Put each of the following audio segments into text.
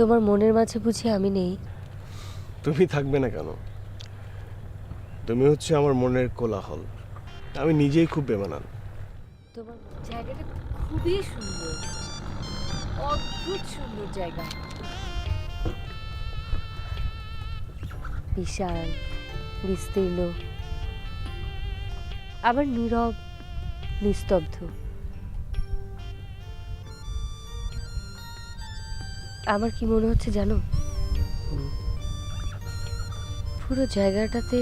তোমার মনের মাঝে বুঝি আমি নেই? তুমি থাকবে না কেন? তুমি হচ্ছে আমার মনের কোলাহল। আমি নিজেই খুব বেমানান। তোমার জায়গাটা খুবই সুন্দর, অদ্ভুত সুন্দর জায়গা। বিশাল, বিস্তীর্ণ, আবার নীরব, নিস্তব্ধ। আমার কি মনে হচ্ছে জানো, পুরো জায়গাটাতে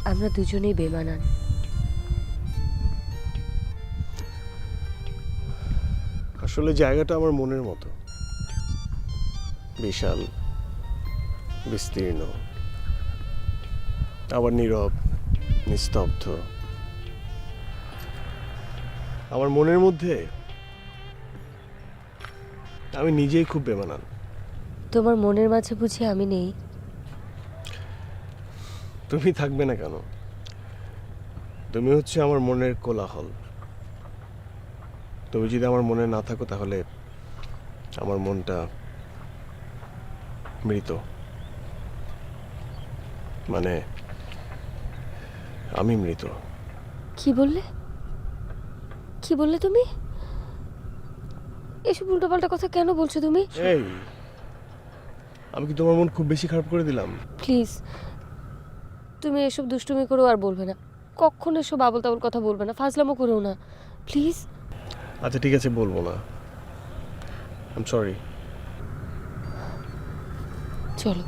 আমরা দুজনেই বেমানান। আসলে জায়গাটা আমার মনের মতো, বিশাল, বিস্তীর্ণ, আবার নীরব, নিস্তব্ধ। আমার মনের মধ্যে আমি নিজেই খুব বেমানান। তোমার মনের মাঝে বুঝি আমি নেই? তুমি থাকবে না কেন? তুমি হচ্ছে আমার মনের কোলাহল। তুমি যদি আমার মনে না থাকো তাহলে আমার মনটা মৃত। মানে আমি মৃত। কি বললে? কি বললে তুমি? এসব উল্টোপাল্টা কথা কেন বলছো তুমি? এই, আমি কি তোমার মন খুব বেশি খারাপ করে দিলাম? প্লিজ, তুমি এসব দুষ্টুমি করো আর বলবে না। কখনো এসব আবল তাবল কথা বলবে না, ফাজলামো করো না প্লিজ। আচ্ছা ঠিক আছে, বলবো না। I am sorry. চলো।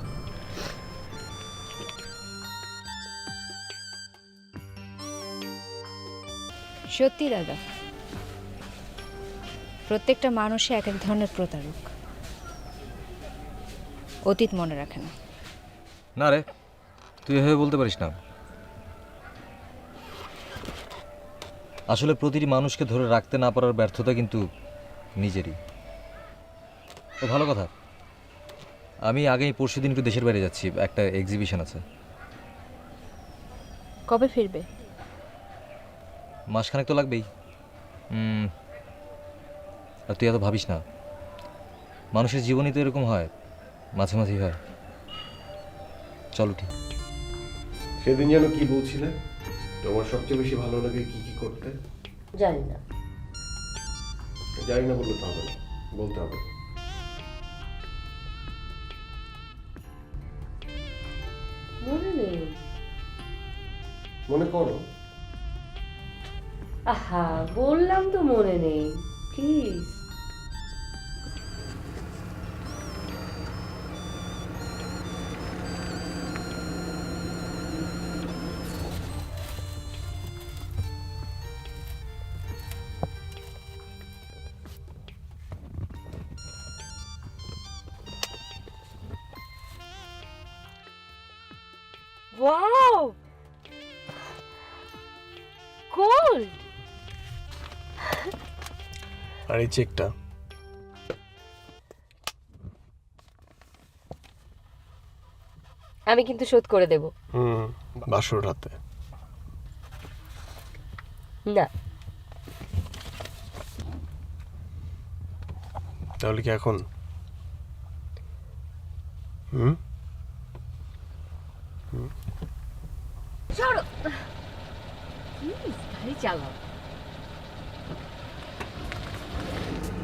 সত্যি দাদা, প্রত্যেকটা মানুষই এক এক ধরনের প্রতারক। অতীত মনে রাখে না। না রে, তুই এভাবে বলতে পারিস না। আসলে প্রতিটি মানুষকে ধরে রাখতে না পারার ব্যর্থতা কিন্তু নিজেরই। তো ভালো কথা, আমি আগেই পরশু দিন একটু দেশের বাইরে যাচ্ছি, একটা এক্সিবিশন আছে। কবে ফিরবে? মাসখানেক তো লাগবেই। আর তুই এত ভাবিস না, মানুষের জীবনই তো এরকম হয়, মাঝে মাঝেই হয়। চল উঠি। সেদিন যেন কি বলছিলে, তোমার সবচেয়ে বেশি ভালো লাগে কি কি করতে? জানি না। জানি না বললে তো হবে না, বলতে হবে। মনে নেই। মনে করো। আহা, বললাম তো মনে নেই, প্লিজ। Wow, gold! আর এই চেকটা? আমি কিন্তু শোধ করে দেব। বাসর রাতে? না। তাহলে কি এখন? সরো প্লিজ, গাড়ি চালাও।